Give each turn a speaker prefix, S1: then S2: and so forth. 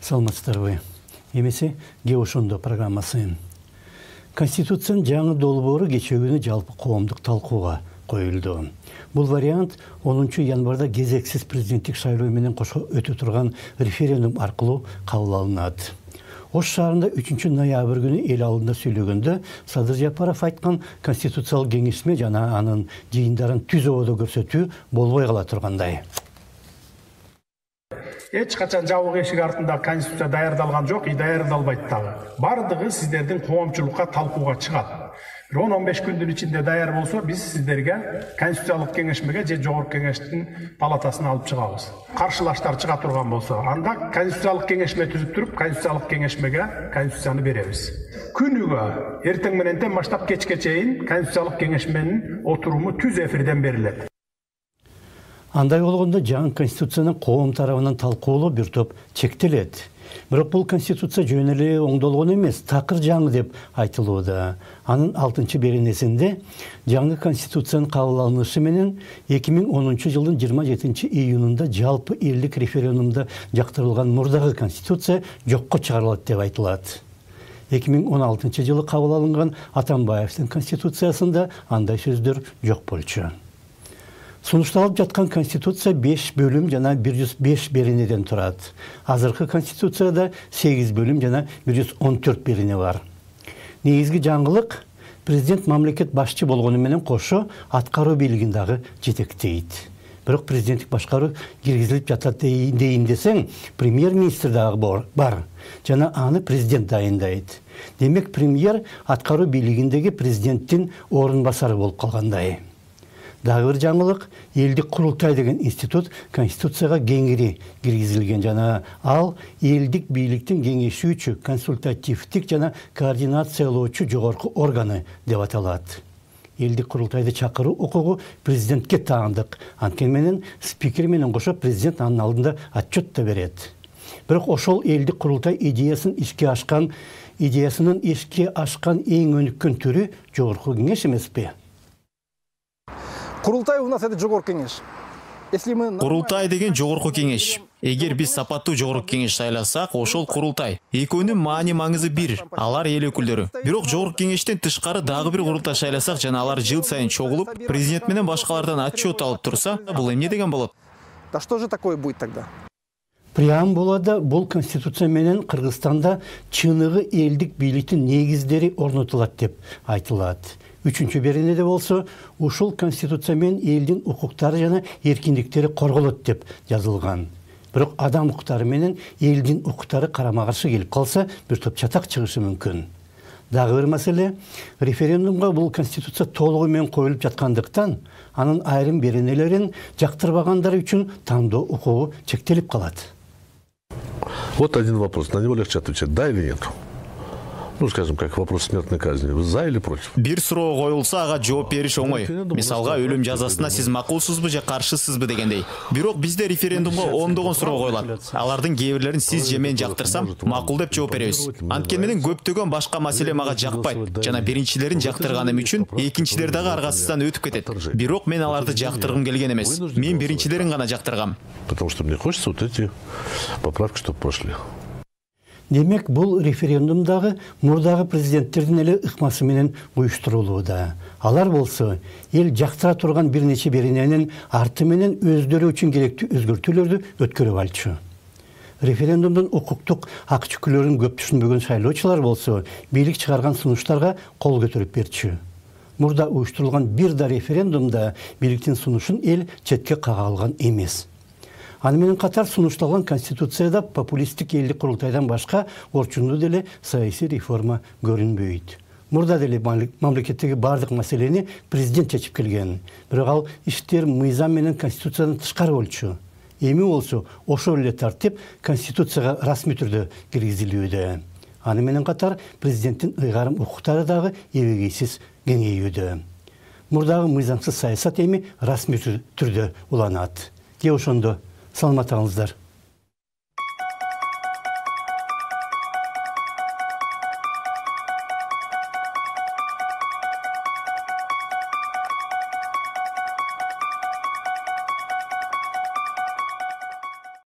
S1: Саламатсыздарбы. Эмесе Геошондо программасы. Конституцияның жаңы долбоору кече күнү жалпы коомдук талкууга коюлду. Бул вариант 10 январда кезексиз президенттик шайлоо менен кошо өтө турган референдум аркылуу кабыл алынат. Ош шаарында 3 ноябрь күнү эл алдында сүйлөгөндө Садыр Жапаров айткан конституциялык кеңешме жана анын жыйындарын түз ободо көрсөтүү болбой кала тургандай.
S2: Эч качан жабык эшик артында конституция даярдалган жок, даярдалбайт дагы. Бардыгы сиздердин коомчулукка талкууга чыгат. 10-15 күндүн ичинде даяр болсо, биз сиздерге конституциялык кеңешмеге же жогорку кеңештин палатасына алып чыгабыз. Каршылаштар чыга турган болсо, анда конституциялык кеңешме түзүп туруп, конституциялык кеңешмеге конституцияны беребиз. Күнүгө эртең мененден баштап кечке чейин конституциялык кеңешменин отуруму түз эфирден берилет.
S1: Андай болгондо жаңы конституциянын коом тарабынан талкуулоо бир топ чектелет. Бирок бул конституция жөн эле оңдолгон эмес, такыр жаңы деп айтылууда. Анын 6-беренесинде жаңы конституциянын кабыл алынышы менен 2010 жылдын 27 июнунда жалпы элдик референдумда жактырылган мурдагы конституция жокко чыгарылат деп айтылат. 2016 жылы кабыл алынган Атамбаевдин конституциясында андай сөздөр жок болчу. Сунушталып жаткан конституция 5 бөлүм жана 105 беренеден турат. Азыркы конституцияда 8 бөлүм жана 114 берене бар. Негизги жаңылык президент мамлекет башчы болгону менен кошо аткаруу бийлигин дагы жетектейт. Бирок президенттик башкаруу киргизилип жатат дейин десең, премьер-министр дагы бар. Жана аны президент дайындайт. Демек премьер аткаруу бийлигиндеги президенттин орун басары болуп калгандай. Дагы бир жаңылык, элдик курултай деген институт конституцияга кеңири киргизилген жана ал элдик бийликтин кеңешүүчү, консультативдик жана координациялоочу жогорку органы деп аталат. Элдик курултайды чакыруу укугу президентке таандык. Анткени менен спикер менен кошо президент анын алдында отчет да берет. Бирок ошол элдик курултай идеясынын ишке ашкан эң өнүккөн түрү жогорку кеңеш эмеспи?
S3: Курултай у нас это жогорку кеңеш.
S4: Курултай деген жогорку кеңеш. Эгер биз сапаттуу жогорку кеңеш сайласак, ошол курултай. Экөөнүн маани маңызы бир, алар эл өкүлдөрү. Бирок жогорку кеңештен тышкары дагы бир курултай шайласак жана алар жыл сайын чогулуп, президент менен башкалардан отчет алып турса, бул эмне деген болот?
S3: Да что же такое будет тогда?
S1: Преамбулада бул конституция менен Кыргызстанда чыныгы элдик бийликтин негиздери орнотулат деп айтылат. 3-беренеде болсо, ушул конституция менен элдин укуктары жана эркиндиктери корголот деп жазылган. Бирок адам укуктары менен элдин укуктары карама-каршы келип калса, бир топ чатак чыгышы мүмкүн. Дагы бир маселе, референдумга бул конституция толугу менен коюлуп жаткандыктан, анын айрым беренелерин жактырбагандар үчүн тандоо укугу чектелип калат.
S5: Вот один вопрос, на него легче отвечать, да или нет? Ну, скажем, как вопрос смертной казни. Вы за или против?
S4: Бир суроо коюлса, ага жооп бериш оңой. Мисалга, өлүм жазасына сиз макулсузбу же каршысызбы дегендей. Бирок бизде референдумга ондогон суроо коюлат. Алардын кээ бирлерин сиз же мен жактырсам, макул деп жооп беребиз. Анткени менен көптөгөн башка маселе мага жакпайт. Жана биринчилерин жактырганым үчүн экинчилер дагы аргасыздан өтүп кетет. Бирок мен аларды жактыргым келген эмес. Мен биринчилерин гана жактыргам.
S5: Потому что мне хочется вот эти поправки, чтобы прошли.
S1: Демек, бул референдумдагы мурдагы президенттердин эле ыкмасы менен уюштурулууда. Алар болсо, эл жактыра турган бир нече берененин арты менен өздөрү үчүн керектүү өзгөртүүлөрдү өткөрүп алчу. Референдумдун укуктук ак-чүкүлөрүн көп түшүнбөгөн шайлоочулар болсо, бийлик чыгарган сунуштарга кол көтөрүп берчү. Мурда уюштурулган бир да референдумда бийликтин сунушун эл четке кага алган эмес. Аны менен катар сунушталган конституцияда популисттик элдик курултайдан башка орчундуу деле саясий реформа көрүнбөйт. Мурда деле мамлекеттеги бардык маселени президент чечип келген. Бирок ал иштер мыйзам менен конституциядан тышкары болчу. Эми болсо ошол эле тартип конституцияга расмий түрдө киргизилүүдө. Аны менен катар президенттин ыйгарым укуктары дагы эбегейсиз кеңейүүдө. Мурдагы мыйзамсыз саясат эми расмий түрдө уланат. Же ошондо саламат болуңуздар.